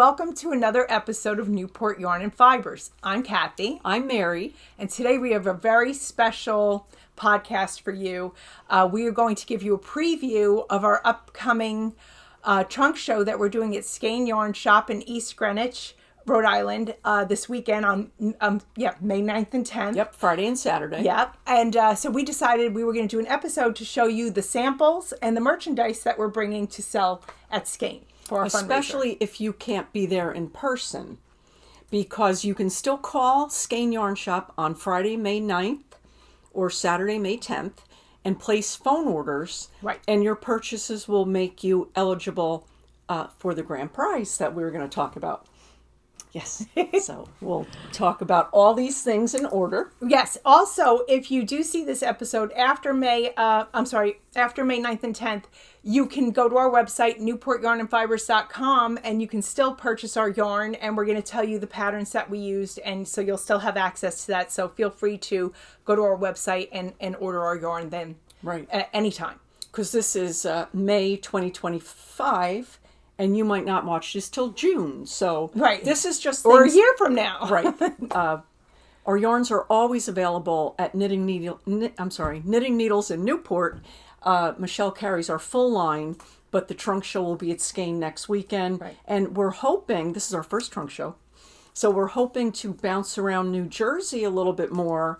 welcome to another episode of Newport Yarn and Fibers. I'm Kathy. I'm Mary. And today we have a very special podcast for you. We are going to give you a preview of our upcoming trunk show that we're doing at Skein Yarn Shop in East Greenwich, Rhode Island, this weekend on May 9th and 10th. Yep, Friday and Saturday. Yep. And so we decided we were going to do an episode to show you the samples and the merchandise that we're bringing to sell at Skein for our Especially fundraiser. if you can't be there in person, because you can still call Skein Yarn Shop on Friday, May 9th or Saturday, May 10th and place phone orders. Right. And your purchases will make you eligible for the grand prize that we were going to talk about. Yes. So we'll talk about all these things in order. Yes. Also, if you do see this episode after May 9th and 10th, you can go to our website, newportyarnandfibers.com, and you can still purchase our yarn, and we're going to tell you the patterns that we used, and so you'll still have access to that. So feel free to go to our website and order our yarn then. Right. At any time. Because this is May 2025. And you might not watch this till June. So right. This is just or a year from now. Right. Our yarns are always available at Knitting Needles in Newport. Michelle carries our full line, but the trunk show will be at Skein next weekend. Right. And we're hoping, this is our first trunk show, so we're hoping to bounce around New Jersey a little bit more,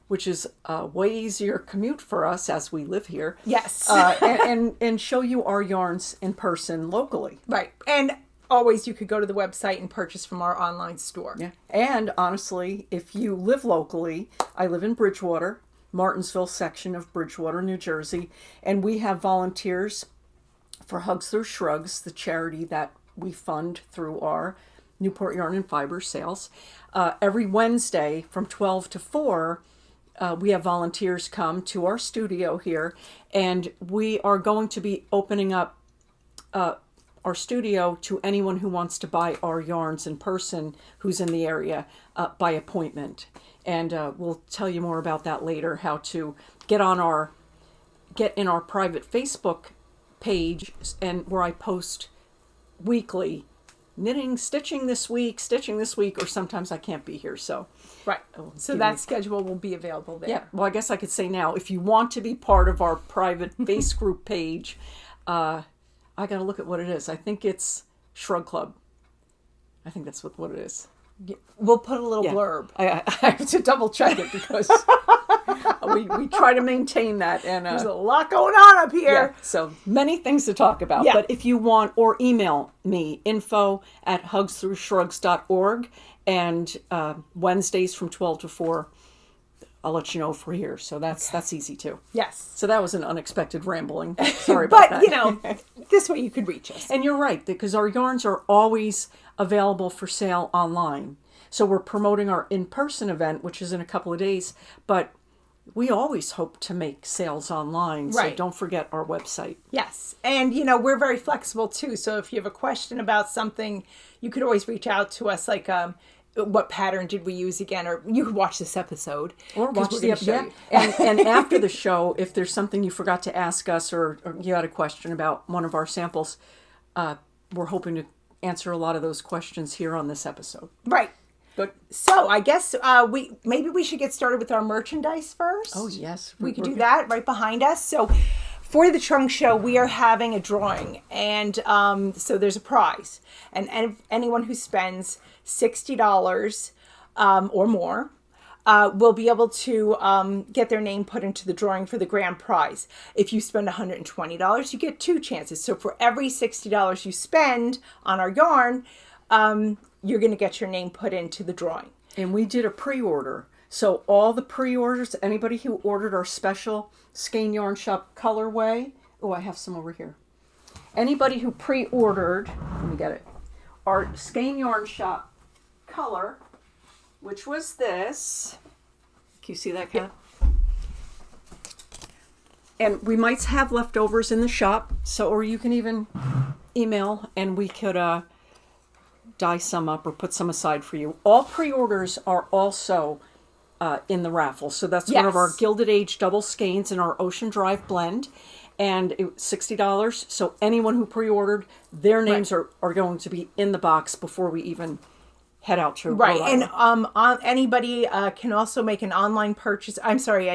which is a way easier commute for us as we live here. Yes. and show you our yarns in person locally. Right. And always you could go to the website and purchase from our online store. Yeah. And honestly, if you live locally, I live in Bridgewater, Martinsville section of Bridgewater, New Jersey, and we have volunteers for Hugs Through Shrugs, the charity that we fund through our Newport Yarn and Fiber sales. Every Wednesday from 12 to 4, we have volunteers come to our studio here, and we are going to be opening up our studio to anyone who wants to buy our yarns in person who's in the area by appointment. And we'll tell you more about that later, how to get in our private Facebook page, and where I post weekly stitching this week, or sometimes I can't be here, so. Right. So that schedule will be available there. Yeah. Well, I guess I could say now, if you want to be part of our private face group page, I got to look at what it is. I think it's Shrug Club. I think that's what it is. We'll put a little blurb. I have to double check it because we try to maintain that. And there's a lot going on up here. Yeah, so many things to talk about. Yeah. But if you want, or email me, info@hugsthroughshrugs.org, and Wednesdays from 12 to 4, I'll let you know if we're here. So that's easy too. Yes. So that was an unexpected rambling. Sorry about that. But, this way you could reach us. And you're right, because our yarns are always available for sale online. So we're promoting our in-person event, which is in a couple of days, but we always hope to make sales online. Right. So don't forget our website. Yes. And, we're very flexible too. So if you have a question about something, you could always reach out to us, like, what pattern did we use again? Or you could watch this episode. Or watch the episode. And after the show, if there's something you forgot to ask us, or you had a question about one of our samples, we're hoping to answer a lot of those questions here on this episode. Right. Good. So I guess maybe we should get started with our merchandise first. Oh, yes. We could do that right behind us. So for the trunk show, we are having a drawing, and so there's a prize. And anyone who spends $60 or more will be able to get their name put into the drawing for the grand prize. If you spend $120, you get 2 chances. So for every $60 you spend on our yarn, you're going to get your name put into the drawing. And we did a pre-order. So all the pre-orders, anybody who ordered our special Skein Yarn Shop colorway. Oh, I have some over here. Anybody who pre-ordered, let me get it, our Skein Yarn Shop color, which was this. Can you see that, Kat? And we might have leftovers in the shop, or you can even email and we could dye some up or put some aside for you. All pre-orders are also in the raffle. So that's one of our Gilded Age double skeins in our Ocean Drive blend. and it was $60. So anyone who pre-ordered, their names are going to be in the box before we even head out to Right. Rhode And anybody can also make an online purchase. I'm sorry,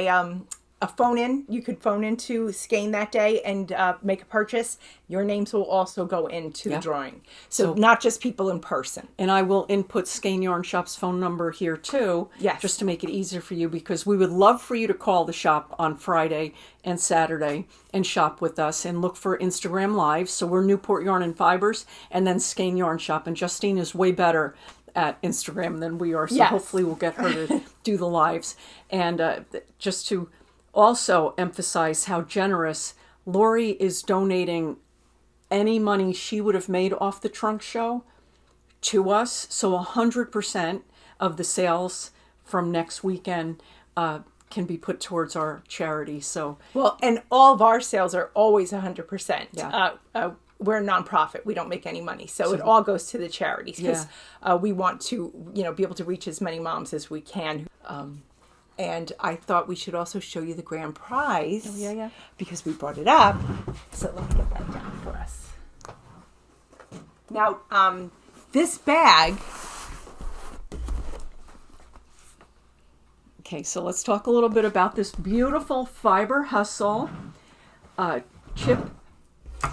a phone in. You could phone into Skein that day and make a purchase. Your names will also go into the drawing. So not just people in person. And I will input Skein Yarn Shop's phone number here too. Yes. Just to make it easier for you, because we would love for you to call the shop on Friday and Saturday and shop with us and look for Instagram Lives. So we're Newport Yarn and Fibers and then Skein Yarn Shop. And Justine is way better at Instagram than we are. So hopefully we'll get her to do the lives. And just to also emphasize how generous Lori is donating any money she would have made off the trunk show to us. So 100% of the sales from next weekend can be put towards our charity. So and all of our sales are always 100%. Yeah. We're a nonprofit. We don't make any money. So it all goes to the charities because we want to, be able to reach as many moms as we can. And I thought we should also show you the grand prize. Oh, yeah. Because we brought it up. So let me get that down for us. Now, this bag. Okay, so let's talk a little bit about this beautiful Fiber Hustle chip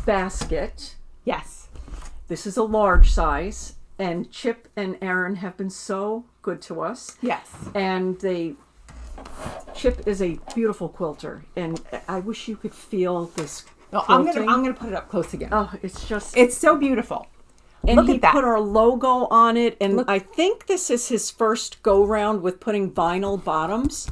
basket. Yes. This is a large size, and Chip and Aaron have been so good to us. Yes. And Chip is a beautiful quilter, and I wish you could feel this quilting. I'm gonna put it up close again. Oh, it's so beautiful. And Look he at that. put our logo on it, and I think this is his first go round with putting vinyl bottoms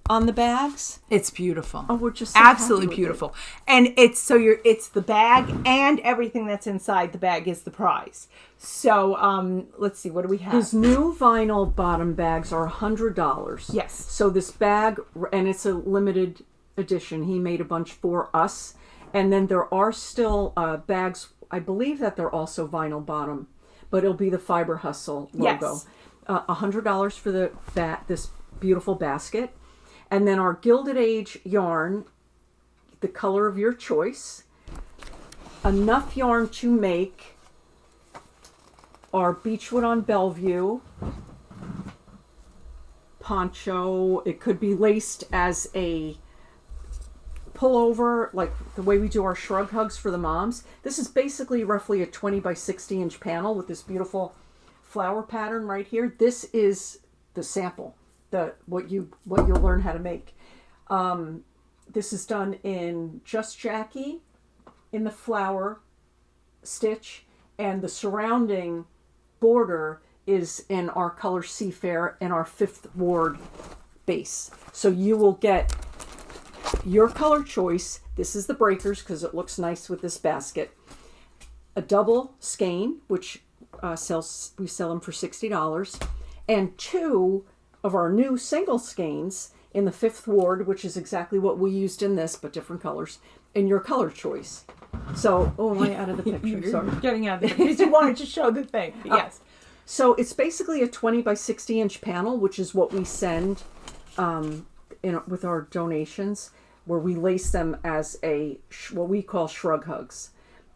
on the bags. It's beautiful. Oh, we're just so absolutely happy with beautiful. And it's the bag and everything that's inside the bag is the prize. So let's see, what do we have? His new vinyl bottom bags are $100. Yes. So this bag, and it's a limited edition. He made a bunch for us, and then there are still bags. I believe that they're also vinyl bottom, but it'll be the Fiber Hustle logo. Yes. $100 for this beautiful basket. And then our Gilded Age yarn, the color of your choice. Enough yarn to make our Beechwood on Bellevue poncho. It could be laced as a pullover, like the way we do our shrug hugs for the moms. This is basically roughly a 20 by 60 inch panel with this beautiful flower pattern right here. This is the sample, what you'll learn how to make. This is done in Just Jackie in the flower stitch, and the surrounding border is in our color Seafair and our 5th Ward base. So you will get your color choice. This is the breakers because it looks nice with this basket. A double skein, which we sell them for $60, and 2 of our new single skeins in the 5th Ward, which is exactly what we used in this, but different colors, in your color choice. So, am I out of the picture? Sorry. Getting out of the picture because you wanted to show the thing. Yes. So it's basically a 20 by 60 inch panel, which is what we send with our donations, where we lace them as what we call shrug hugs.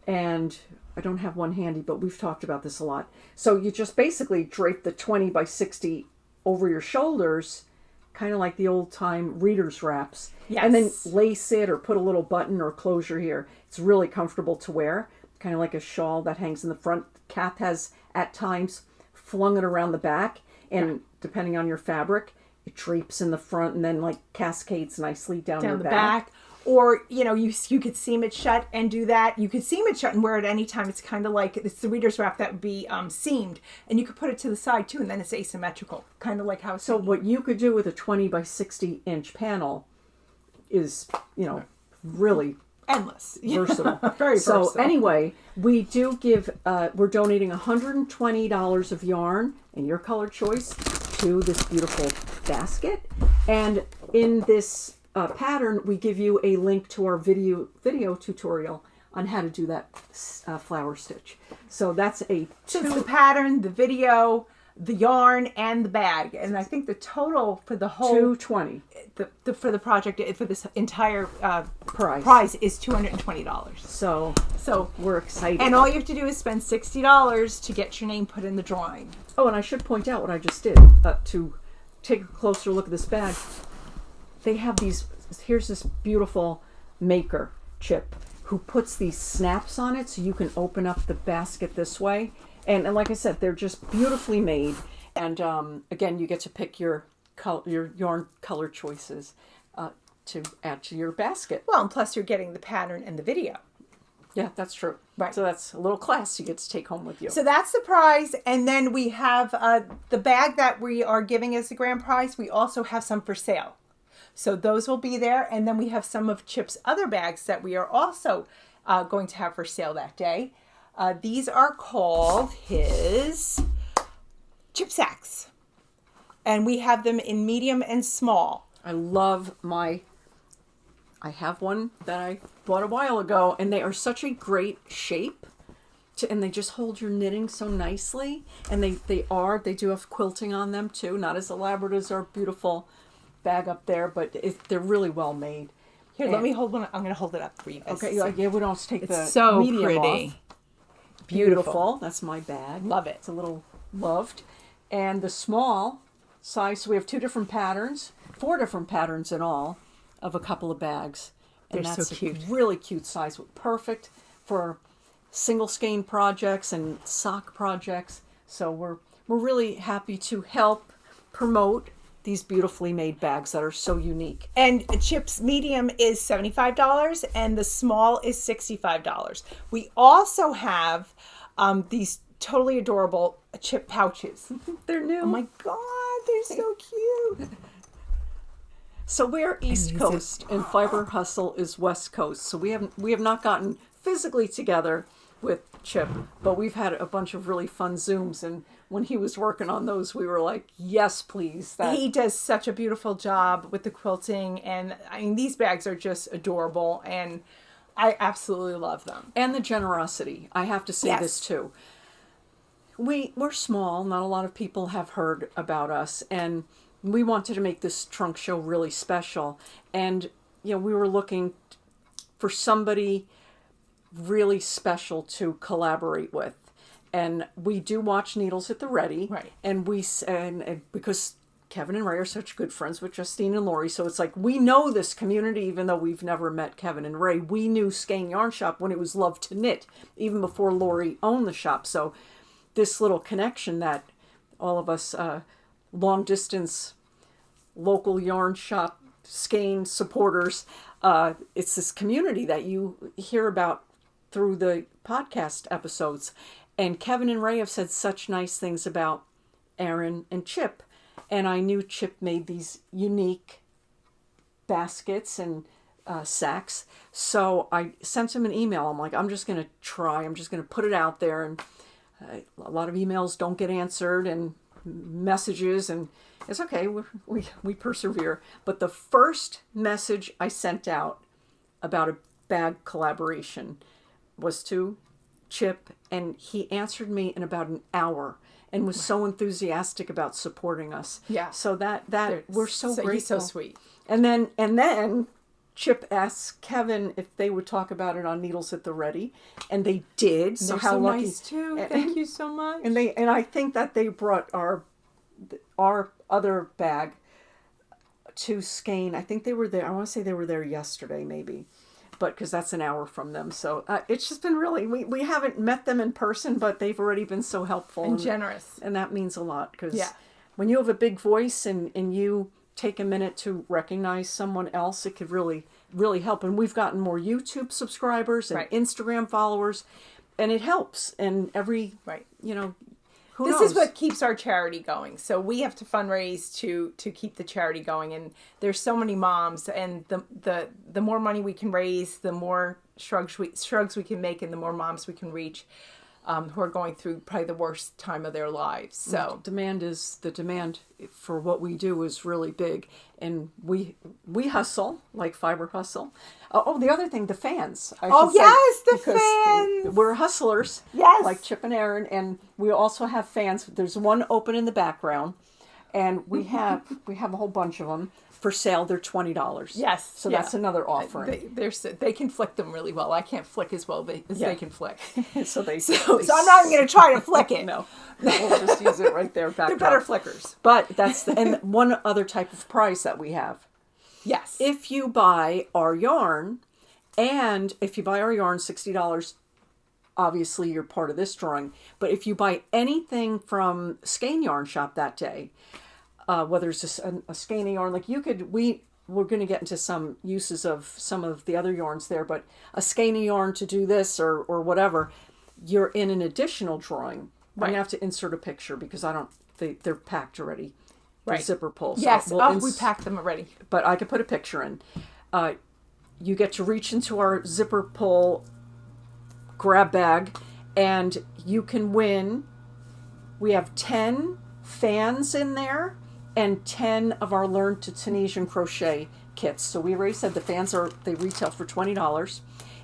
And I don't have one handy, but we've talked about this a lot. So you just basically drape the 20 by 60 over your shoulders, kind of like the old time reader's wraps. Yes. And then lace it or put a little button or closure here. It's really comfortable to wear, kind of like a shawl that hangs in the front. Kath has at times flung it around the back, and depending on your fabric, it drapes in the front and then like cascades nicely down your the back. Or, you could seam it shut and do that. You could seam it shut and wear it any time. It's kind of like, it's the reader's wrap that would be seamed. And you could put it to the side too, and then it's asymmetrical. Kind of like how... So what you could do with a 20 by 60 inch panel is, really... endless. Versatile. Very versatile. So anyway, we do give, we're donating $120 of yarn in your color choice to this beautiful basket. And in this pattern, we give you a link to our video tutorial on how to do that flower stitch. So that's So it's the pattern, the video, the yarn and the bag. And I think the total for the whole $220 for the project for this entire price is $220. So we're excited. And all you have to do is spend $60 to get your name put in the drawing. Oh, and I should point out what I just did to take a closer look at this bag. They have these. Here's this beautiful maker, Chip, who puts these snaps on it so you can open up the basket this way. And like I said, they're just beautifully made. And again, you get to pick your yarn color choices to add to your basket. Well, and plus you're getting the pattern and the video. Yeah, that's true. Right. So that's a little class you get to take home with you. So that's the prize. And then we have the bag that we are giving as the grand prize. We also have some for sale. So those will be there. And then we have some of Chip's other bags that we are also going to have for sale that day. These are called his chip sacks. And we have them in medium and small. I have one that I bought a while ago, and they are such a great shape. And they just hold your knitting so nicely. And they do have quilting on them too. Not as elaborate as our beautiful bag up there, but they're really well made. Here, let me hold one. I'm going to hold it up for you guys. Okay, yeah, we don't have to take the so medium pretty. off. Beautiful. That's my bag. Love it. It's a little loved. And the small size, so we have 4 different patterns in all of a couple of bags. And They're that's so cute. A really cute size. Perfect for single skein projects and sock projects. So we're really happy to help promote these beautifully made bags that are so unique. And Chip's medium is $75 and the small is $65. We also have these totally adorable Chip pouches. They're new. Oh my God, they're so cute. So we're East Coast and Fiber Hustle is West Coast. So we have not gotten physically together with Chip, but we've had a bunch of really fun Zooms, and when he was working on those, we were like, yes, please. He does such a beautiful job with the quilting, and I mean, these bags are just adorable, and I absolutely love them. And the generosity. I have to say this too. We're small. Not a lot of people have heard about us, and we wanted to make this trunk show really special. And, we were looking for somebody really special to collaborate with. And we do watch Needles at the Ready. Right. And and because Kevin and Ray are such good friends with Justine and Lori, so it's like we know this community, even though we've never met Kevin and Ray. We knew Skein Yarn Shop when it was Love to Knit, even before Lori owned the shop. So this little connection that all of us long distance local yarn shop Skein supporters, it's this community that you hear about through the podcast episodes. And Kevin and Ray have said such nice things about Aaron and Chip. And I knew Chip made these unique baskets and sacks. So I sent him an email. I'm like, I'm just going to put it out there. And a lot of emails don't get answered and messages. And it's okay. We persevere. But the first message I sent out about a bag collaboration was to Chip, and he answered me in about an hour and was so enthusiastic about supporting us. Yeah. So that we're so grateful. He's so sweet. And then Chip asked Kevin if they would talk about it on Needles at the Ready, and they did. So They're how so lucky! Nice too. Thank you so much. And I think that they brought our other bag to Skein. I think they were there. I want to say they were there yesterday, maybe. But because that's an hour from them. So it's just been really, we haven't met them in person, but they've already been so helpful. And generous. And that means a lot, because when you have a big voice and you take a minute to recognize someone else, it could really, really help. And we've gotten more YouTube subscribers and Instagram followers, and it helps. And every, who knows? This is what keeps our charity going. So we have to fundraise to keep the charity going. And there's so many moms, and the more money we can raise, the more shrugs we can make, and the more moms we can reach. who are going through probably the worst time of their lives. So the demand for what we do is really big, and we hustle like Fiber Hustle. Oh, the other thing, the fans. The fans. We're hustlers. Yes. Like Chip and Aaron, and we also have fans. There's one open in the background, and we have a whole bunch of them for sale. They're $20. Yes. So that's another offering. They can flick them really well. I can't flick as well as they can flick. so I'm not even going to try to flick it. No, we'll just use it right there. They're better flickers. But and one other type of price that we have. Yes. If you buy our yarn, $60, obviously you're part of this drawing. But if you buy anything from Skein Yarn Shop that day, whether it's a skein yarn, like we're going to get into some uses of some of the other yarns there, but a skein yarn to do this or whatever, you're in an additional drawing. Right. I'm going to have to insert a picture because they're packed already. Right. Zipper pulls. Yes, we packed them already. But I could put a picture in. You get to reach into our zipper pull grab bag, and you can win. We have 10 fans in there and 10 of our Learn to Tunisian Crochet kits. So we already said the fans they retail for $20,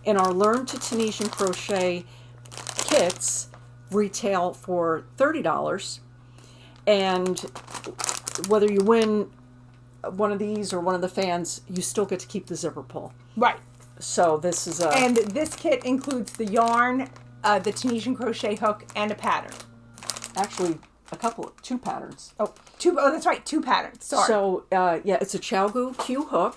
and our Learn to Tunisian Crochet kits retail for $30. And whether you win one of these or one of the fans, you still get to keep the zipper pull. Right. So this is and this kit includes the yarn, the Tunisian crochet hook, and a pattern. Actually, two patterns. Oh, that's right, 2 patterns. Sorry. So it's a Chalgu Q hook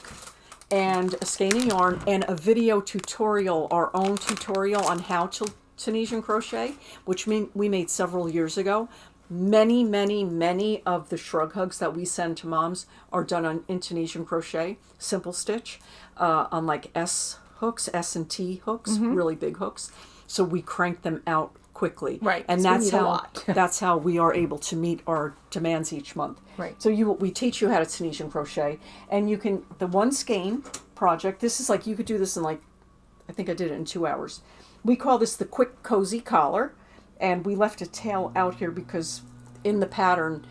and a skein yarn and a video tutorial, our own tutorial on how to Tunisian crochet, which we made several years ago. Many, many, many of the shrug hugs that we send to moms are done in Tunisian crochet, simple stitch, on like S hooks, S and T hooks, really big hooks. So we crank them out quickly. Right. And that's how we are able to meet our demands each month. Right. So we teach you how to Tunisian crochet, and you can, the one skein project, this is like, you could do this in I think I did it in 2 hours. We call this the quick cozy collar. And we left a tail out here because in the pattern,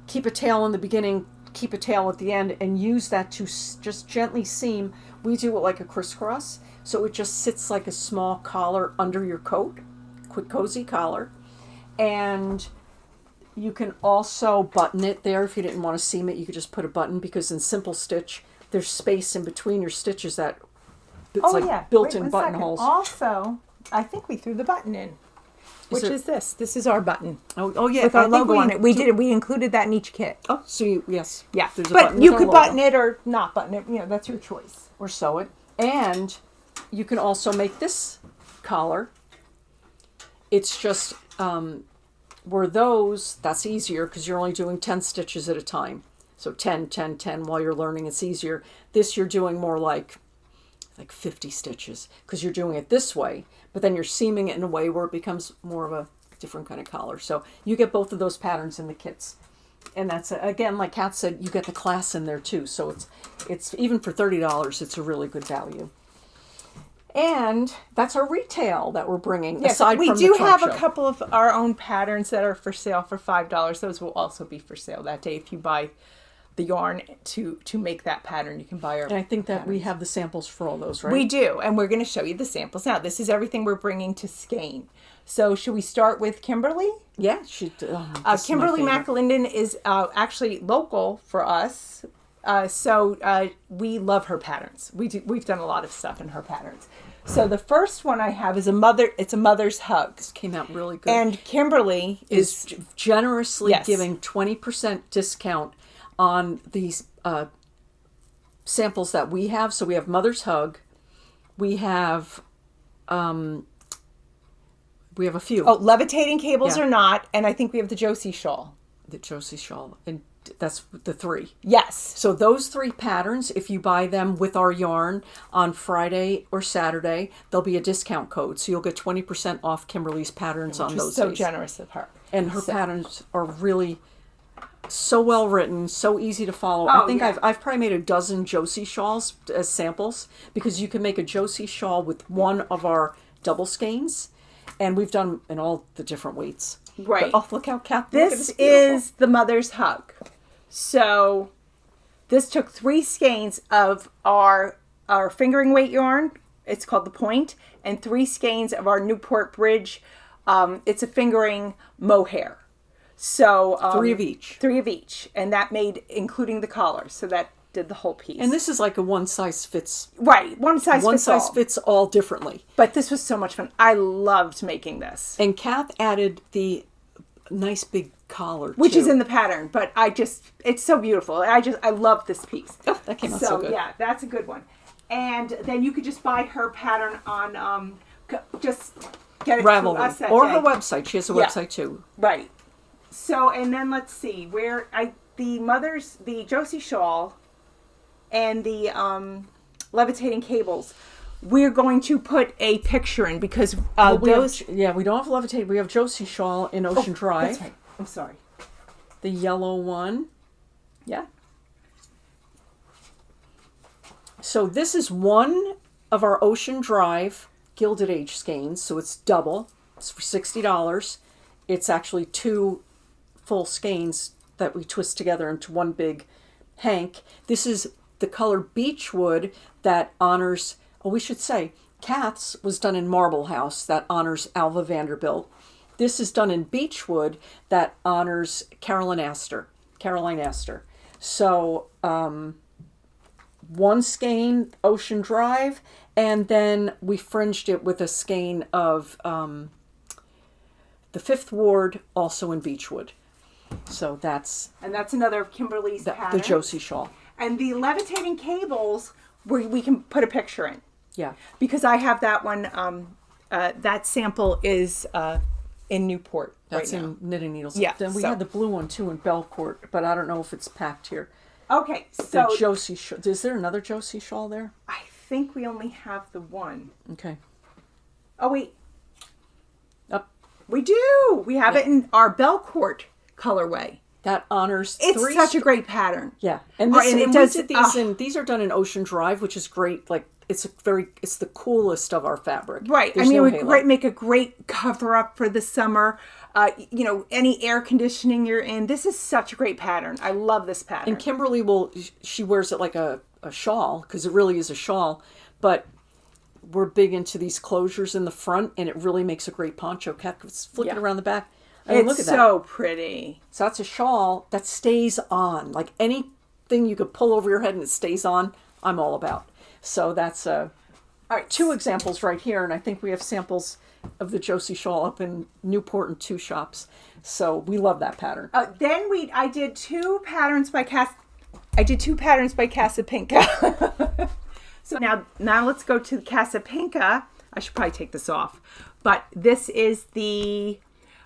keep a tail in the beginning, keep a tail at the end, and use that to just gently seam. We do it like a crisscross, so it just sits like a small collar under your coat, quick cozy collar. And you can also button it there if you didn't want to seam it. You could just put a button, because in simple stitch, there's space in between your stitches that built-in buttonholes. Also, I think we threw the button in. Which is this? This is our button. Oh yeah, with our logo on it. We did it. We included that in each kit. Oh, so yes, yeah. But you could button it or not button it. That's your choice. Or sew it, and you can also make this collar. It's just that's easier because you're only doing 10 stitches at a time. So 10, 10, 10 while you're learning. It's easier. This you're doing more like 50 stitches because you're doing it this way, but then you're seaming it in a way where it becomes more of a different kind of collar. So you get both of those patterns in the kits. And that's, again, like Kat said, you get the class in there too. So it's even for $30, it's a really good value. And that's our retail that we're bringing. Yes, aside we from do the have show. A couple of our own patterns that are for sale for $5. Those will also be for sale that day if you buy the yarn to make that pattern. You can buy our And I think that patterns. we have the samples for all those, right? We do, and we're going to show you the samples now. This is everything we're bringing to Skein. So should we start with Kimberly? Yeah. Kimberly McAlindin is actually local for us. So we love her patterns. We've done a lot of stuff in her patterns. So the first one I have is it's a mother's hug. This came out really good. And Kimberly is generously giving 20% discount on these samples that we have. So we have Mother's Hug. We have a few. Oh, Levitating cables or not. And I think we have the Josie Shawl. The Josie Shawl. And that's the 3. Yes. So those 3 patterns, if you buy them with our yarn on Friday or Saturday, there'll be a discount code. So you'll get 20% off Kimberly's patterns on those so days. Generous of her. And her patterns are really so well written, so easy to follow. Oh, I think I've probably made a dozen Josie shawls as samples, because you can make a Josie shawl with one of our double skeins, And we've done in all the different weights. Right. But, oh, look how Kath. This is the mother's hug. So this took 3 skeins of our fingering weight yarn. It's called the point, and 3 skeins of our Newport bridge. It's a fingering mohair. So 3 of each. 3 of each, and that made including the collar. So that did the whole piece. And this is like a one size fits. Right, one size fits all differently. But this was so much fun. I loved making this. And Kath added the nice big collar, which is in the pattern, but it's so beautiful. I love this piece. Oh, that came out so good. Yeah, that's a good one. And then you could just buy her pattern on, just get it Ravelry. to us that Or day. her website. She has a website too. Right. So, and then let's see, the Josie Shawl and the Levitating cables, we're going to put a picture in because we don't have Levitating. We have Josie Shawl in Ocean Drive. That's right. I'm sorry. The yellow one. Yeah. So this is one of our Ocean Drive Gilded Age skeins. So it's double. It's for $60. It's actually 2 full skeins that we twist together into one big hank. This is the color Beechwood that honors, we should say, Kath's was done in Marble House that honors Alva Vanderbilt. This is done in Beechwood that honors Caroline Astor. So 1 skein Ocean Drive, and then we fringed it with a skein of the 5th Ward, also in Beechwood. So that's another of Kimberly's pattern. The Josie Shawl. And the Levitating cables, we can put a picture in. Yeah. Because I have that one. That sample is in Newport. That's right in now. Knitting Needles. Yeah. Then we had the blue one too in Belcourt, but I don't know if it's packed here. Okay, so the Josie Shawl. Is there another Josie Shawl there? I think we only have the one. Okay. Oh wait. Up. We do. We have it in our Belcourt colorway. That honors. It's such a great pattern. Yeah, and these are done in Ocean Drive, which is great. Like it's the coolest of our fabric. Right. There's it would make a great cover up for the summer. Any air conditioning you're in. This is such a great pattern. I love this pattern. And Kimberly she wears it like a shawl because it really is a shawl, but we're big into these closures in the front, and it really makes a great poncho. Cat, flip it around the back. It's so pretty. So that's a shawl that stays on. Like anything you could pull over your head and it stays on, I'm all about. So that's all right, 2 examples right here, and I think we have samples of the Josie Shawl up in Newport in 2 shops. So we love that pattern. Then I did 2 patterns by Casapinka. So now let's go to Casapinka. I should probably take this off. But this is the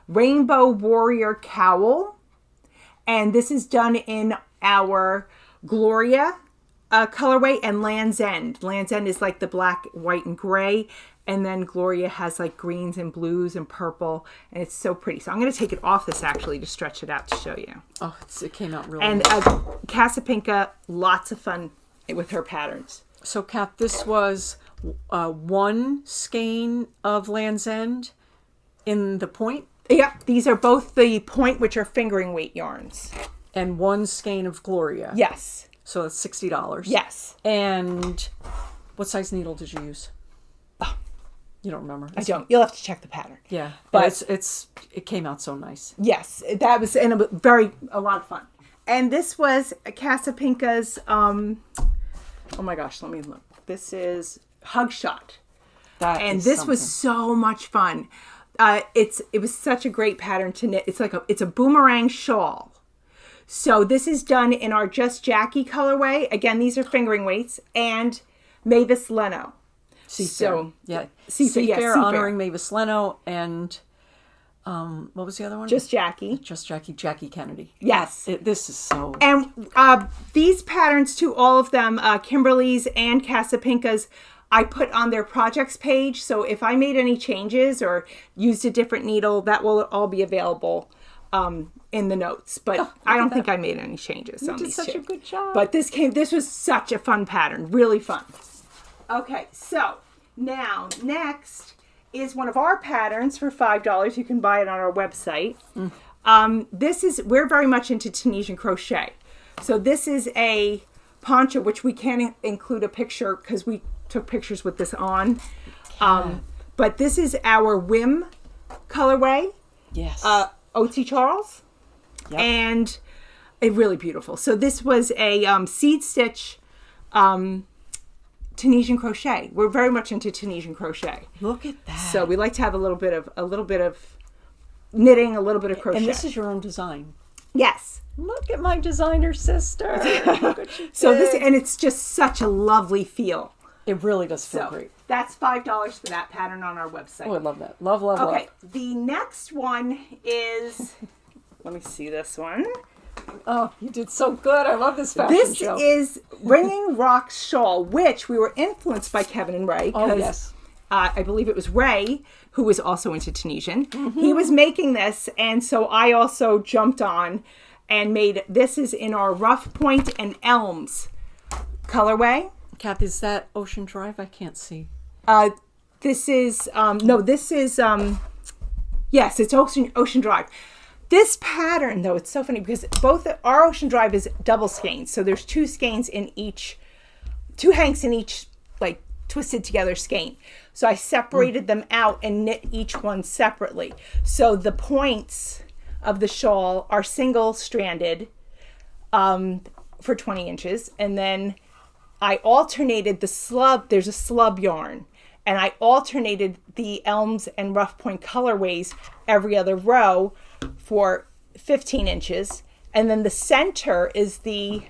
Rainbow Warrior Cowl. And this is done in our Gloria colorway and Land's End. Land's End is like the black, white, and gray. And then Gloria has like greens and blues and purple. And it's so pretty. So I'm going to take it off this actually to stretch it out to show you. Oh, it came out really And nice. Casapinka, lots of fun with her patterns. So, Kat, this was 1 skein of Land's End in the point? Yep, these are both the point, which are fingering weight yarns. And 1 skein of Gloria. Yes. So that's $60. Yes. And what size needle did you use? Oh, you don't remember? I don't. You'll have to check the pattern. Yeah, but it came out so nice. Yes, that was a lot of fun. And this was Casapinka's. Oh my gosh, let me look. This is Hug Shot. This was so much fun. It was such a great pattern to knit. It's a boomerang shawl. So this is done in our Just Jackie colorway. Again, these are fingering weights and Mavis Leno. Seafair. Seafair honoring Mavis Leno and what was the other one? Just Jackie. Jackie Kennedy. Yes. This is so... And these patterns, too, all of them, Kimberly's and Casapinka's, I put on their projects page. So if I made any changes or used a different needle, that will all be available in the notes. But I don't think I made any changes on these two. You did such a good job. But this was such a fun pattern. Really fun. Okay, so now next is one of our patterns for $5. You can buy it on our website. We're very much into Tunisian crochet. So this is a poncho, which we can include a picture because we took pictures with this on. But this is our Whim colorway. Yes. O.T. Charles. Yep. And really beautiful. So this was a seed stitch Tunisian crochet. We're very much into Tunisian crochet. Look at that. So we like to have a little bit of knitting, a little bit of crochet. And this is your own design. Yes. Look at my designer sister. So it's just such a lovely feel. It really does feel great. That's $5 for that pattern on our website. Oh, I love that. Love. Okay, the next one is, let me see this one. Oh, you did so good. I love this fashion show. This is Ringing Rock's Shawl, which we were influenced by Kevin and Ray. Oh, yes. I believe it was Ray, who was also into Tunisian. He was making this, and so I also jumped on and made, this is in our Rough Point and Elms colorway. Kathy, is that Ocean Drive? I can't see. This is, yes, it's Ocean Drive. This pattern, though, it's so funny because our Ocean Drive is double skeins. So there's two hanks in each, like, twisted together skein. So I separated them out and knit each one separately. So the points of the shawl are single stranded for 20 inches. And then I alternated the slub. There's a slub yarn. And I alternated the Elms and Rough Point colorways every other row for 15 inches. And then the center is the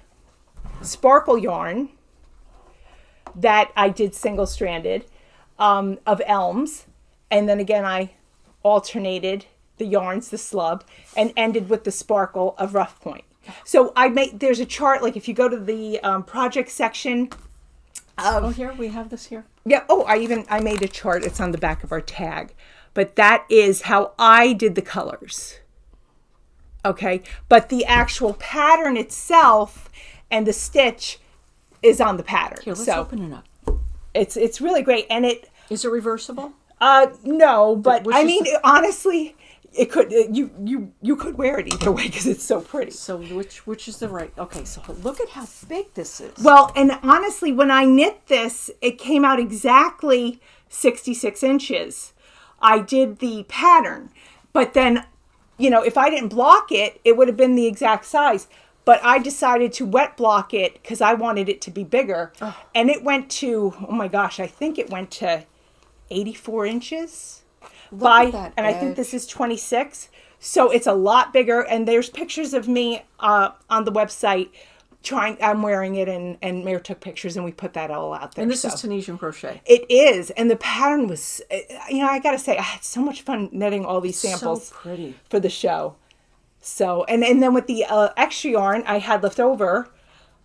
sparkle yarn that I did single-stranded of Elms. And then again, I alternated the yarns, the slub, and ended with the sparkle of Rough Point. So there's a chart, like if you go to the project section. Here, we have this here. Yeah. Oh, I made a chart. It's on the back of our tag. But that is how I did the colors. Okay. But the actual pattern itself and the stitch is on the pattern. Here, let's open it up. It's really great. And is it reversible? No, but I mean, honestly, it could, you could wear it either way because it's so pretty. So which is the right? Okay, so look at how big this is. Well, and honestly, when I knit this, it came out exactly 66 inches. I did the pattern, but then, if I didn't block it, it would have been the exact size. But I decided to wet block it because I wanted it to be bigger. Oh. And it went to, oh my gosh, I think it went to 84 inches. Look at that and edge. I think this is 26. So it's a lot bigger. And there's pictures of me on the website I'm wearing it, and Mare took pictures, and we put that all out there. And this is Tunisian crochet. It is. And the pattern was, I got to say, I had so much fun knitting all these samples so pretty. For the show. So, and then with the extra yarn I had left over,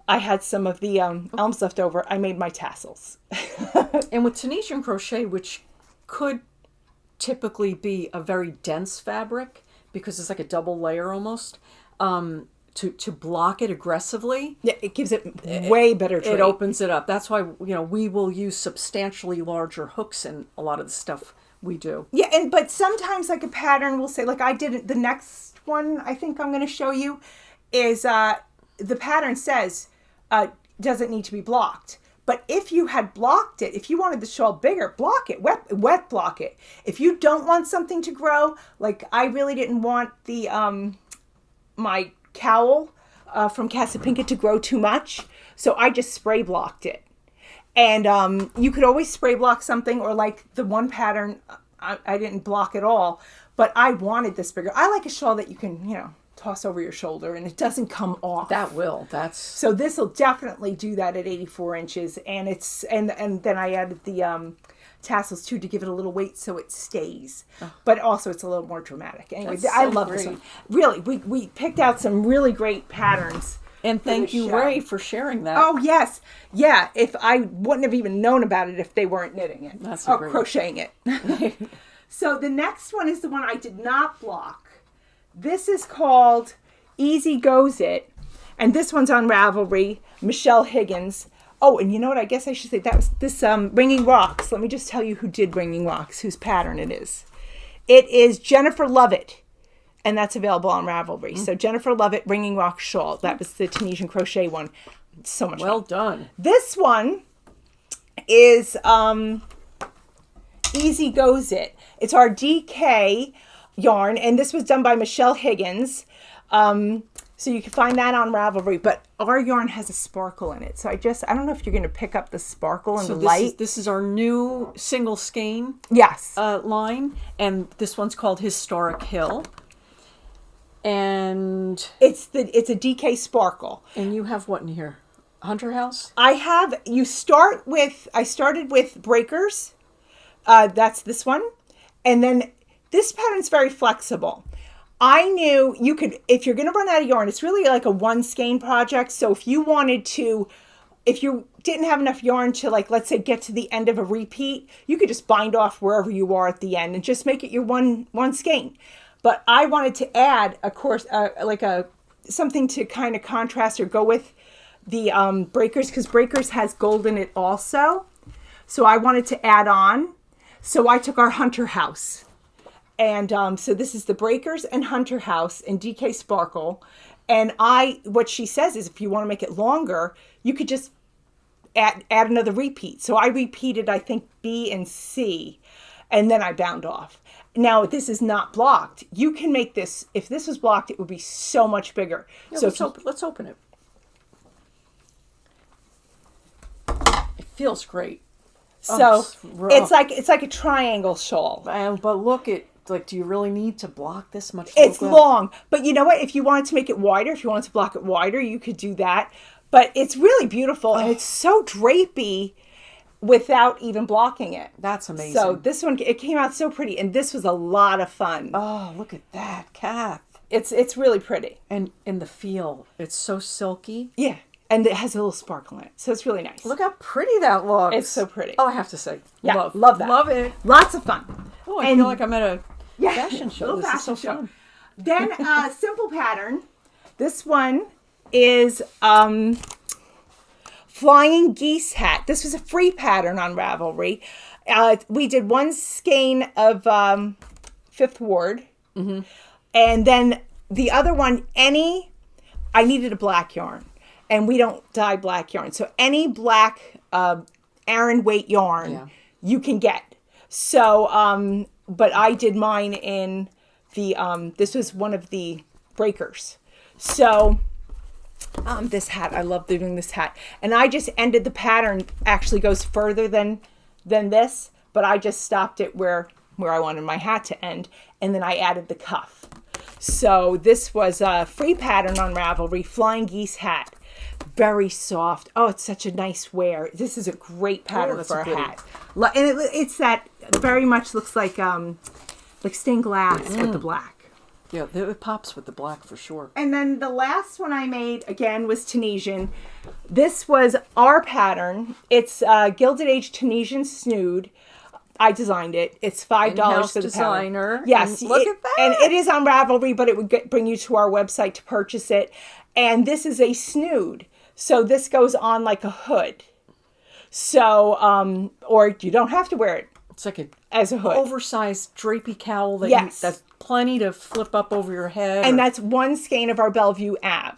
I had some of the elms left over. I made my tassels. And with Tunisian crochet, which could typically be a very dense fabric because it's like a double layer almost, to block it aggressively, yeah, it gives it way better trade. It opens it up. That's why we will use substantially larger hooks in a lot of the stuff we do. Yeah, but sometimes like a pattern will say, like I did the next one I think I'm going to show you is the pattern says doesn't need to be blocked. But if you had blocked it, if you wanted the shawl bigger, block it, wet block it. If you don't want something to grow, like I really didn't want the my cowl from Casapinka to grow too much, so I just spray blocked it. And you could always spray block something, or like the one pattern, I didn't block at all, but I wanted this bigger. I like a shawl that you can, toss over your shoulder and it doesn't come off. So this will definitely do that at 84 inches. And and then I added the tassels too to give it a little weight so it stays. Oh. But also it's a little more dramatic. Anyway, I love this one. Really, we picked out some really great patterns. And thank you, Ray, for sharing that. Oh, yes. Yeah, if I wouldn't have even known about it if they weren't knitting it. Great. Crocheting it. So the next one is the one I did not block. This is called Easy Goes It. And this one's on Ravelry. Michelle Higgins. Oh, and you know what? I guess I should say that was this Ringing Rocks. Let me just tell you who did Ringing Rocks, whose pattern it is. It is Jennifer Lovett, and that's available on Ravelry. So Jennifer Lovett, Ringing Rock Shawl. That was the Tunisian crochet one. So much Well fun. done. This one is Easy Goes It. It's our DK yarn, and this was done by Michelle Higgins. So you can find that on Ravelry, but our yarn has a sparkle in it. So I don't know if you're going to pick up the sparkle and the light. This is our new single skein Yes. line, and this one's called Historic Hill. And It's a DK sparkle. you have what in here? Hunter House? I started with breakers. That's this one. And then this pattern's very flexible. I knew you could, if you're going to run out of yarn, it's really like a one skein project. So if you didn't have enough yarn to, like, let's say, get to the end of a repeat, you could just bind off wherever you are at the end and just make it your one skein. But I wanted to add, of course, something to kind of contrast or go with the breakers, because breakers has gold in it also. So I wanted to add on. So I took our Hunter House. And so this is the breakers and Hunter House in DK Sparkle. And what she says is if you want to make it longer, you could just add another repeat. So I repeated, I think, B and C, and then I bound off. Now, this is not blocked. You can make this, if this was blocked, it would be so much bigger. Yeah, so let's open it. It feels great. So rough. it's like a triangle shawl. But look at, like, do you really need to block this much? It's long, but you know what? If you wanted to make it wider, if you wanted to block it wider, you could do that. But it's really beautiful, and it's so drapey without even blocking it. That's amazing. So this one, it came out so pretty, and this was a lot of fun. Oh, look at that, Kath. It's really pretty. And in the feel, it's so silky. Yeah, and it has a little sparkle in it, so it's really nice. Look how pretty that looks. It's so pretty. Oh, I have to say, Yeah, love that. Love it. Lots of fun. Oh, I feel like I'm at a fashion show. Little This fashion is so show. fun. Then simple pattern. This one is Flying Geese hat. This was a free pattern on Ravelry. We did one skein of Fifth Ward. Mm-hmm. And then the other one, I needed a black yarn. And we don't dye black yarn. So any black Aran weight yarn you can get. So, but I did mine in the, this was one of the breakers. So, this hat, I love doing this hat. And I just ended, the pattern actually goes further than this, but I just stopped it where I wanted my hat to end. And then I added the cuff. So this was a free pattern on Ravelry, Flying Geese hat. Very soft. Oh, it's such a nice wear. This is a great pattern for a hat. And it's that very much looks like stained glass with the black. Yeah, it pops with the black for sure. And then the last one I made, again, was Tunisian. This was our pattern. It's Gilded Age Tunisian Snood. I designed it. It's $5 In-house for the designer. pattern. Yes. And look at that. And it is on Ravelry, but it would bring you to our website to purchase it. And this is a snood. So this goes on like a hood. So, or you don't have to wear it. It's like as a hood. Oversized drapey cowl that's plenty to flip up over your head. And that's one skein of our Bellevue Ave.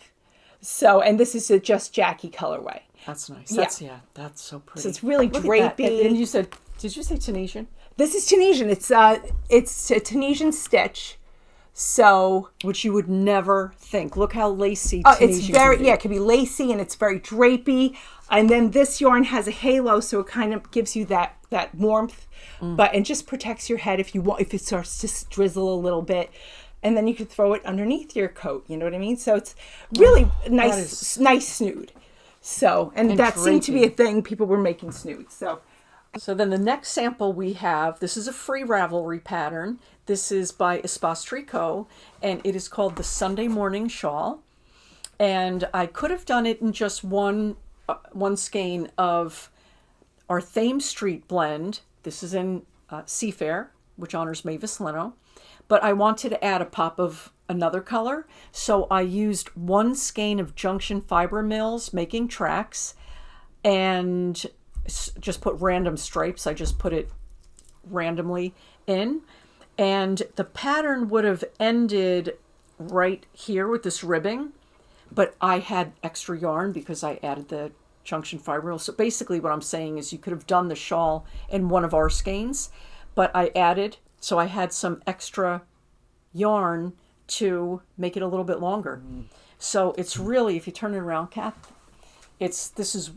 So, and this is a Just Jackie colorway. That's nice. That's so pretty. So it's really Look drapey. And you said, did you say Tunisian? This is Tunisian. It's a Tunisian stitch. So, which you would never think. Look how lacy Tunisian it's very, it can be lacy and it's very drapey. And then this yarn has a halo, so it kind of gives you that warmth, and just protects your head if it starts to drizzle a little bit. And then you could throw it underneath your coat, you know what I mean? So it's really nice snood. So, and that seemed to be a thing. People were making snoods. So then the next sample we have, this is a free Ravelry pattern. This is by Espace Tricot, and it is called the Sunday Morning Shawl. And I could have done it in just one skein of our Thames Street blend. This is in Seafair, which honors Mavis Leno. But I wanted to add a pop of another color, so I used one skein of Junction Fiber Mills Making Tracks, and just put random stripes. I just put it randomly in, and the pattern would have ended right here with this ribbing, but I had extra yarn because I added the junction fiber. So basically what I'm saying is you could have done the shawl in one of our skeins, but I added, so I had some extra yarn to make it a little bit longer. So it's really, if you turn it around, Kath, this is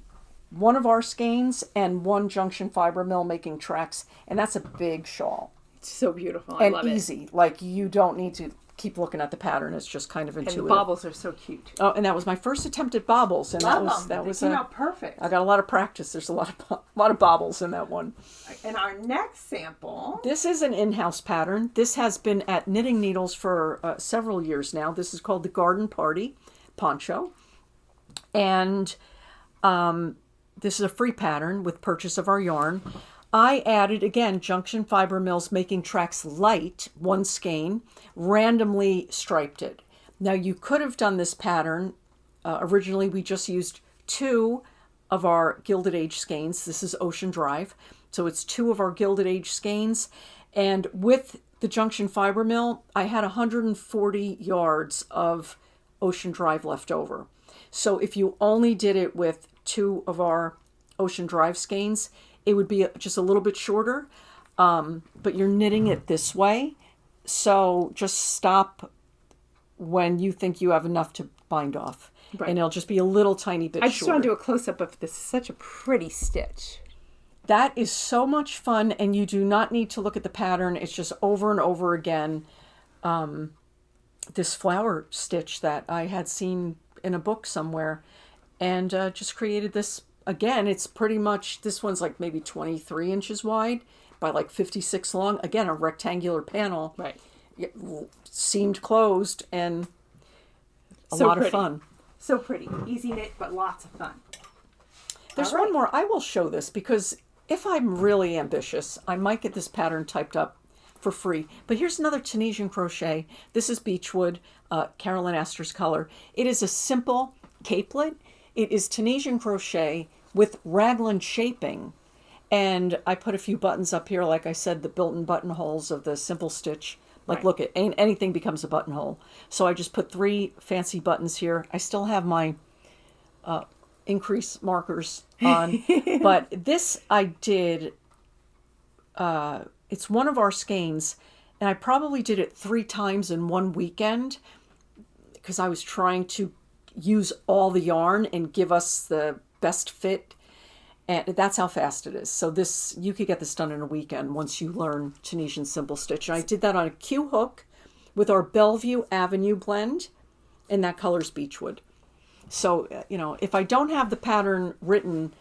one of our skeins and one junction fiber mill making tracks, and that's a big shawl. It's so beautiful. I love it. And easy. Like, you don't need to keep looking at the pattern. It's just kind of intuitive. And the bobbles are so cute. Oh, and that was my first attempt at bobbles, and that was came out perfect. I got a lot of practice. There's a lot of bobbles in that one. And our next sample. This is an in-house pattern. This has been at Knitting Needles for several years now. This is called the Garden Party Poncho, and this is a free pattern with purchase of our yarn. I added, again, junction fiber mills making tracks light, one skein, randomly striped it. Now, you could have done this pattern. Originally, we just used 2 of our Gilded Age skeins. This is Ocean Drive. So it's 2 of our Gilded Age skeins. And with the junction fiber mill, I had 140 yards of Ocean Drive left over. So if you only did it with 2 of our Ocean Drive skeins, it would be just a little bit shorter, but you're knitting it this way. So just stop when you think you have enough to bind off. Right. And it'll just be a little tiny bit shorter. I just want to do a close-up of this. It's such a pretty stitch. That is so much fun, and you do not need to look at the pattern. It's just over and over again. This flower stitch that I had seen in a book somewhere, and just created this. Again, it's pretty much, this one's like maybe 23 inches wide by like 56 long. Again, a rectangular panel. Right. It seamed closed, and a lot of fun. So pretty. Easy knit, but lots of fun. There's one more. I will show this because if I'm really ambitious, I might get this pattern typed up for free. But here's another Tunisian crochet. This is Beechwood, Carolyn Astor's color. It is a simple capelet. It is Tunisian crochet with raglan shaping. And I put a few buttons up here, like I said, the built-in buttonholes of the simple stitch. Like, right. Look, anything becomes a buttonhole. So I just put 3 fancy buttons here. I still have my increase markers on. But this I did, it's one of our skeins, and I probably did it 3 times in one weekend because I was trying to use all the yarn and give us the best fit, and that's how fast it is. So this, you could get this done in a weekend once you learn Tunisian simple stitch. And I did that on a Q hook with our Bellevue Avenue blend, and that color's Beechwood. So if I don't have the pattern written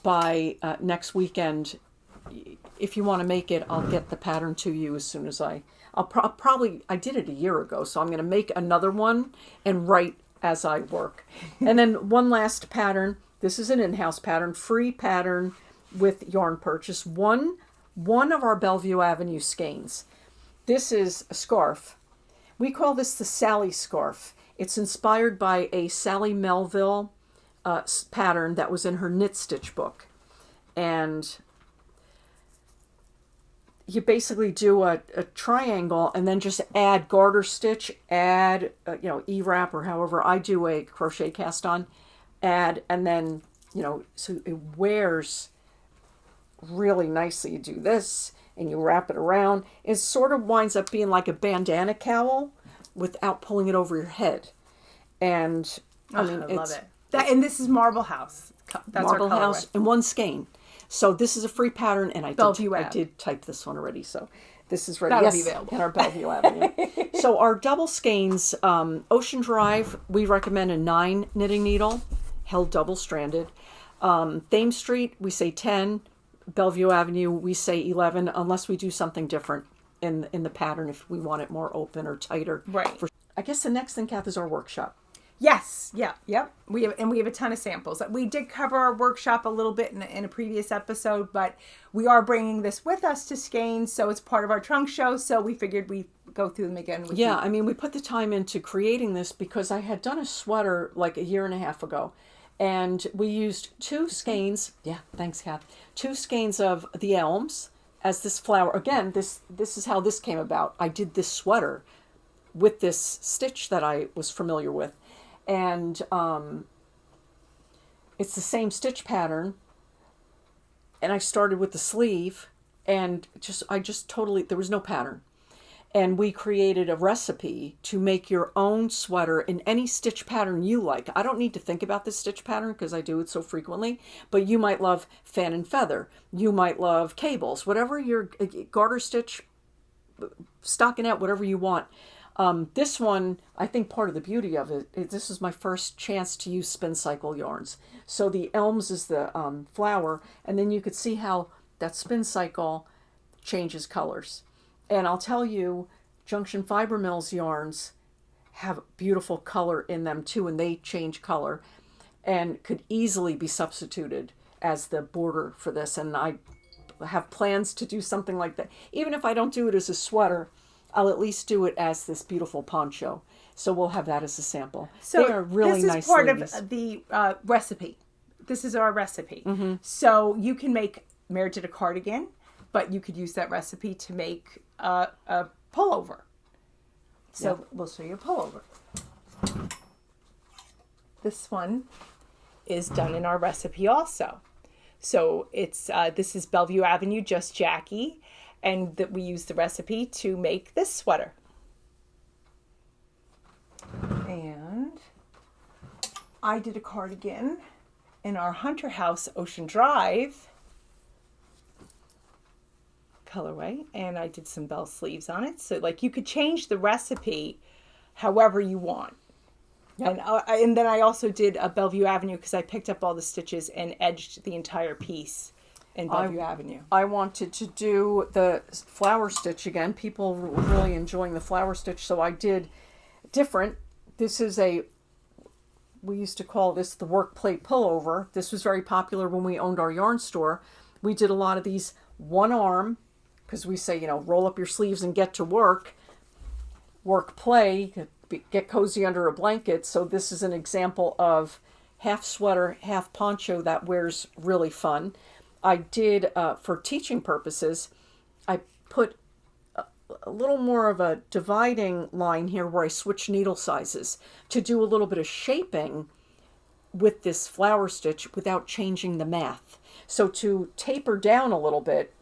by next weekend, if you want to make it, I'll get the pattern to you as soon as I'll probably, I did it a year ago, so I'm going to make another one and write as I work. And then one last pattern. This is an in-house pattern, free pattern with yarn purchase. One of our Bellevue Avenue skeins. This is a scarf. We call this the Sally scarf. It's inspired by a Sally Melville pattern that was in her knit stitch book. And you basically do a triangle and then just add garter stitch, add, E-wrap or however I do a crochet cast on, add, and then, so it wears really nicely. You do this and you wrap it around. It sort of winds up being like a bandana cowl without pulling it over your head. And I love it. And this is Marble House. That's Marble House and one skein. So this is a free pattern, and I did type this one already. So this is ready. That'll be available in our Bellevue Avenue. So our double skeins, Ocean Drive, we recommend a 9 knitting needle, held double stranded. Thames Street, we say 10. Bellevue Avenue, we say 11, unless we do something different in the pattern if we want it more open or tighter. Right. I guess the next thing, Kath, is our workshop. Yes. Yeah. Yep. We have a ton of samples. We did cover our workshop a little bit in a previous episode, but we are bringing this with us to Skein, so it's part of our trunk show. So we figured we'd go through them again. With I mean, we put the time into creating this because I had done a sweater like a year and a half ago, And we used 2 skeins. Yeah, thanks, Kath. 2 skeins of the elms as this flower. Again, this is how this came about. I did this sweater with this stitch that I was familiar with. And it's the same stitch pattern. And I started with the sleeve, and I just totally, there was no pattern. And we created a recipe to make your own sweater in any stitch pattern you like. I don't need to think about this stitch pattern because I do it so frequently, but you might love fan and feather. You might love cables, whatever your garter stitch, stockinette, whatever you want. This one, I think part of the beauty of it, this is my first chance to use spin cycle yarns. So the elms is the flower, and then you could see how that spin cycle changes colors. And I'll tell you, Junction Fiber Mills yarns have beautiful color in them too, and they change color and could easily be substituted as the border for this. And I have plans to do something like that. Even if I don't do it as a sweater, I'll at least do it as this beautiful poncho. So we'll have that as a sample. So they are really this is nice part ladies. of the recipe. This is our recipe. Mm-hmm. So you can make, Mary did a cardigan, but you could use that recipe to make a pullover. So we'll show you a pullover. This one is done in our recipe also. So it's this is Bellevue Avenue, Just Jackie, and that we use the recipe to make this sweater. And I did a cardigan in our Hunter House Ocean Drive colorway, and I did some bell sleeves on it. So like you could change the recipe however you want. Yep. And then I also did a Bellevue Avenue because I picked up all the stitches and edged the entire piece in Bellevue Avenue. I wanted to do the flower stitch again. People were really enjoying the flower stitch, so I did different. This is we used to call this the work plate pullover. This was very popular when we owned our yarn store. We did a lot of these one arm, because we say, roll up your sleeves and get to work. Work play, get cozy under a blanket. So this is an example of half sweater, half poncho that wears really fun. I did, for teaching purposes, I put a little more of a dividing line here where I switch needle sizes to do a little bit of shaping with this flower stitch without changing the math. So to taper down a little bit,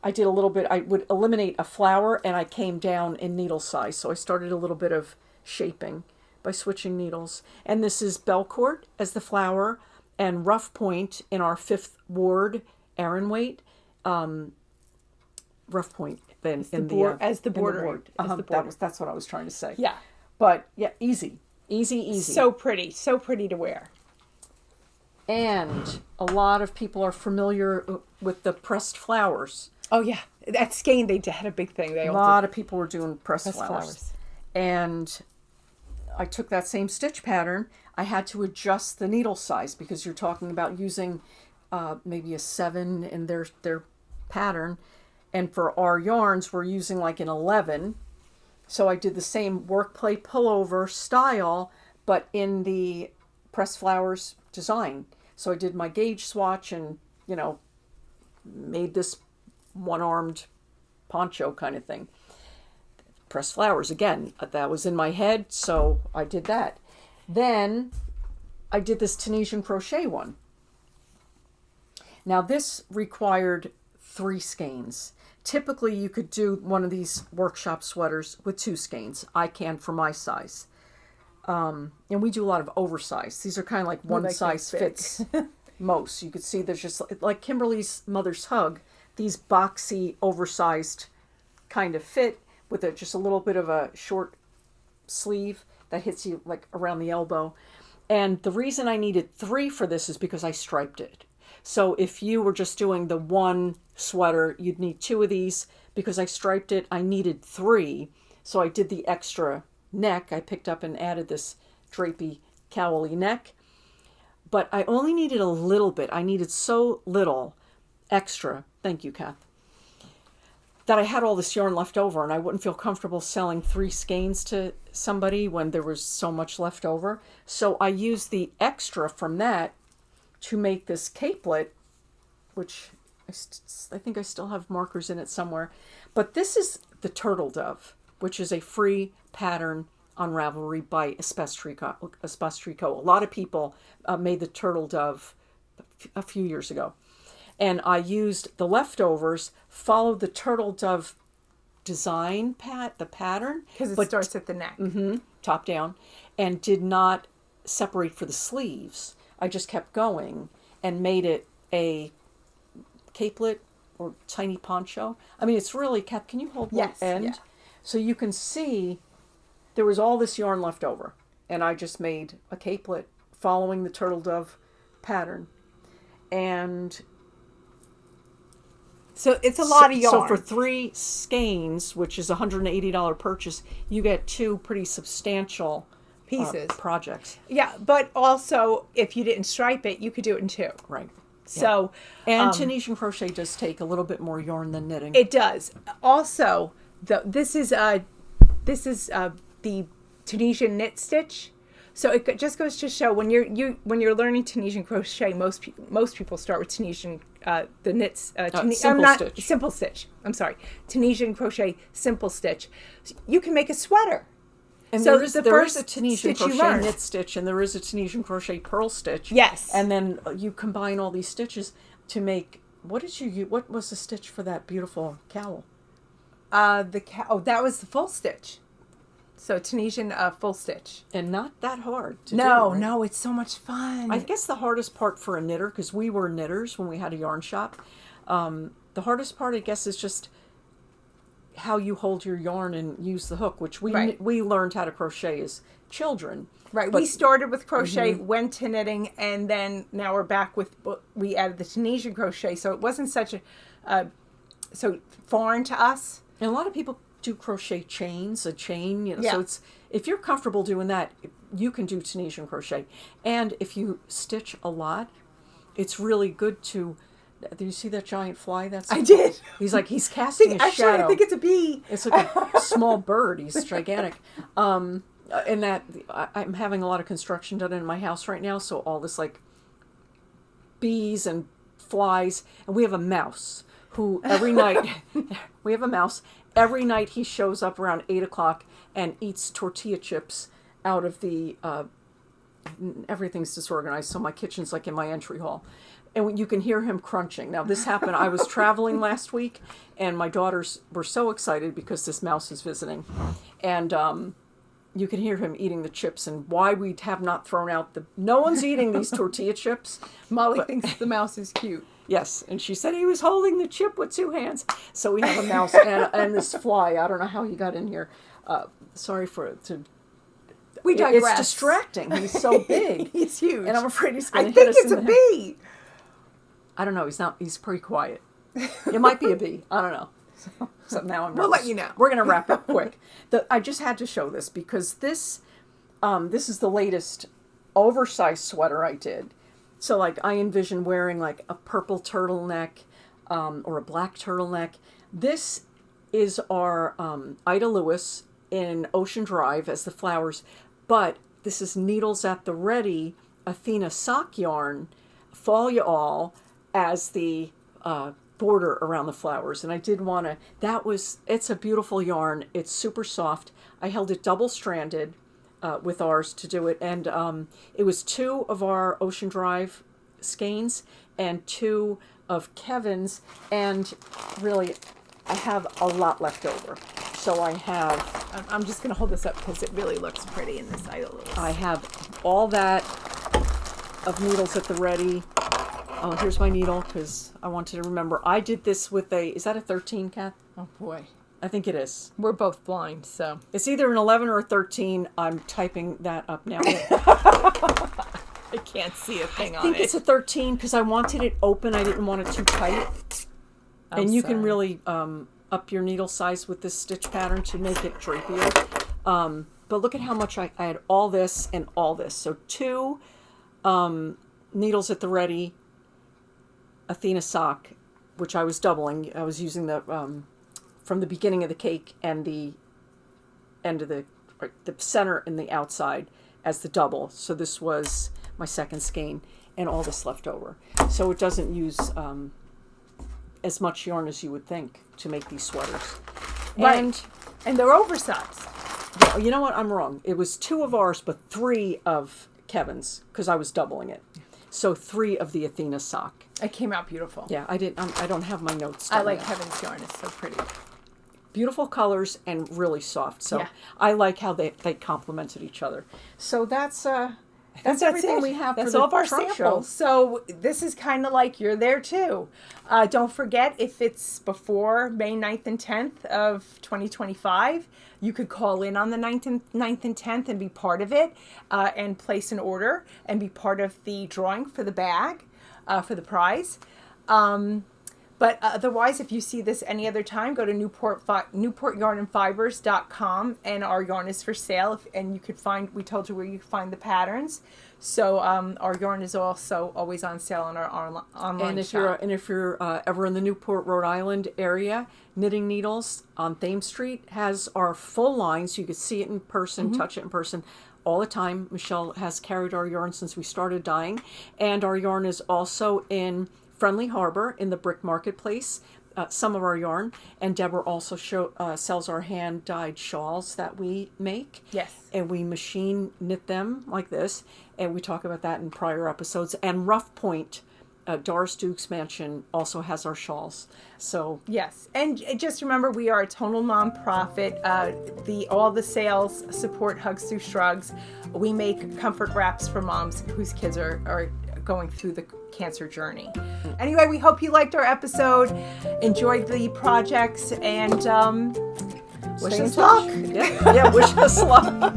I did a little bit, I would eliminate a flower and I came down in needle size. So I started a little bit of shaping by switching needles. And this is Belcourt as the flower and Rough Point in our 5th Ward Aran weight. Rough Point then as the border. That's what I was trying to say. Yeah. But yeah, easy. So pretty to wear. And a lot of people are familiar with the pressed flowers. Oh yeah, at Skein they had a big thing. A lot of people were doing pressed flowers. And I took that same stitch pattern. I had to adjust the needle size because you're talking about using maybe a 7 in their pattern. And for our yarns, we're using like an 11. So I did the same work plate pullover style, but in the pressed flowers design. So I did my gauge swatch and, made this one-armed poncho kind of thing. Pressed flowers, again, that was in my head, so I did that. Then I did this Tunisian crochet one. Now this required 3 skeins. Typically you could do one of these workshop sweaters with 2 skeins. I can for my size. And we do a lot of oversized. These are kind of like one size fits most. You could see there's just like Kimberly's Mother's Hug, these boxy, oversized kind of fit with just a little bit of a short sleeve that hits you like around the elbow. And the reason I needed 3 for this is because I striped it. So if you were just doing the one sweater, you'd need 2 of these. Because I striped it, I needed 3. So I did the extra neck. I picked up and added this drapey, cowly neck. But I only needed a little bit. I needed so little extra. Thank you, Kath. that I had all this yarn left over, and I wouldn't feel comfortable selling 3 skeins to somebody when there was so much left over. So I used the extra from that to make this capelet, which I think I still have markers in it somewhere. But this is the Turtle Dove, which is a free pattern on Ravelry by Espace Tricot. A lot of people made the Turtle Dove a few years ago. And I used the leftovers, followed the Turtle Dove design the pattern. Because it starts at the neck. Mm-hmm, top down. And did not separate for the sleeves. I just kept going and made it a capelet or tiny poncho. I mean, it's really, Kat, can you hold one end? Yeah. So you can see there was all this yarn left over. And I just made a capelet following the Turtle Dove pattern. And so it's a lot of yarn. So for 3 skeins, which is a $180 purchase, you get 2 pretty substantial pieces, projects. Yeah, but also if you didn't stripe it, you could do it in 2. Right. So and Tunisian crochet does take a little bit more yarn than knitting. It does. Also, this is the Tunisian knit stitch. So it just goes to show when you're learning Tunisian crochet, most people start with Tunisian the knits simple stitch. I'm sorry, Tunisian crochet simple stitch. So you can make a sweater. And so there is a Tunisian crochet knit stitch, and there is a Tunisian crochet purl stitch. Yes. And then you combine all these stitches to make what was the stitch for that beautiful cowl? That was the full stitch. So Tunisian full stitch. And not that hard to do. No, it's so much fun. I guess the hardest part for a knitter, because we were knitters when we had a yarn shop, the hardest part, I guess, is just how you hold your yarn and use the hook, which we learned how to crochet as children. Right. We started with crochet, went to knitting, and then now we're back with, we added the Tunisian crochet, so it wasn't such so foreign to us. And a lot of people do crochet chains, so it's, if you're comfortable doing that, you can do Tunisian crochet. And if you stitch a lot, it's really good to, do you see that giant fly? I did. He's casting a shadow. Actually, I think it's a bee. It's like a small bird. He's gigantic. And that, I'm having a lot of construction done in my house right now, so all this like bees and flies, and we have a mouse who every night, every night he shows up around 8 o'clock and eats tortilla chips out of the, everything's disorganized, so my kitchen's like in my entry hall. And you can hear him crunching. Now, this happened, I was traveling last week, and my daughters were so excited because this mouse is visiting. And you can hear him eating the chips, and why we have not thrown out no one's eating these tortilla chips. Molly thinks the mouse is cute. Yes, and she said he was holding the chip with 2 hands. So we have a mouse and this fly. I don't know how he got in here. Sorry we digress. It's distracting. He's so big. He's huge. And I'm afraid he's going to hit us in the head. I think it's a bee. I don't know. He's not. He's pretty quiet. It might be a bee. I don't know. So now I'm nervous. We'll let you know. We're going to wrap up quick. I just had to show this because this is the latest oversized sweater I did. So like I envision wearing like a purple turtleneck or a black turtleneck. This is our Ida Lewis in Ocean Drive as the flowers, but this is Needles at the Ready Athena sock yarn, Fall Ya All as the border around the flowers. And I did want to, it's a beautiful yarn. It's super soft. I held it double stranded with ours to do it. And it was 2 of our Ocean Drive skeins and 2 of Kevin's. And really, I have a lot left over. So I have... I'm just going to hold this up because it really looks pretty in this Ida Lewis. I have all that of Needles at the Ready. Oh, here's my needle because I wanted to remember. I did this with is that a 13, Kath? Oh, boy. I think it is. We're both blind, so. It's either an 11 or a 13. I'm typing that up now. I can't see a thing on it. I think it's a 13 because I wanted it open. I didn't want it too tight. And you can really up your needle size with this stitch pattern to make it drapier. But look at how much I had all this and all this. So 2 Needles at the Ready Athena sock, which I was doubling. I was using the from the beginning of the cake and the end of the center and the outside as the double. So this was my second skein, and all this left over. So it doesn't use as much yarn as you would think to make these sweaters. Right. And they're oversized. Yeah, you know what? I'm wrong. It was 2 of ours, but 3 of Kevin's, because I was doubling it. So 3 of the Athena sock. It came out beautiful. Yeah, I don't have my notes. I like Kevin's yarn. It's so pretty. Beautiful colors and really soft. So Yeah. I like how they complemented each other. So that's everything it. we have That's for the all of our trunk samples. show. So this is kind of like you're there too. Don't forget, if it's before May 9th and 10th of 2025, you could call in on the 9th and 10th and be part of it, and place an order and be part of the drawing for the bag, for the prize. But otherwise, if you see this any other time, go to newportyarnandfibers.com, and our yarn is for sale. And you could find, we told you where you could find the patterns. So our yarn is also always on sale on our online shop. If you're ever in the Newport, Rhode Island area, Knitting Needles on Thames Street has our full line, so you can see it in person, touch it in person all the time. Michelle has carried our yarn since we started dyeing, and our yarn is also in Friendly Harbor in the Brick Marketplace, some of our yarn. And Deborah also sells our hand-dyed shawls that we make. Yes. And we machine knit them like this. And we talk about that in prior episodes. And Rough Point, Doris Duke's mansion, also has our shawls. So yes, and just remember, we are a total nonprofit. All the sales support Hugs Through Shrugs. We make comfort wraps for moms whose kids are going through the cancer journey. Anyway, we hope you liked our episode, enjoyed the projects, and wish us luck. Yeah, wish us luck.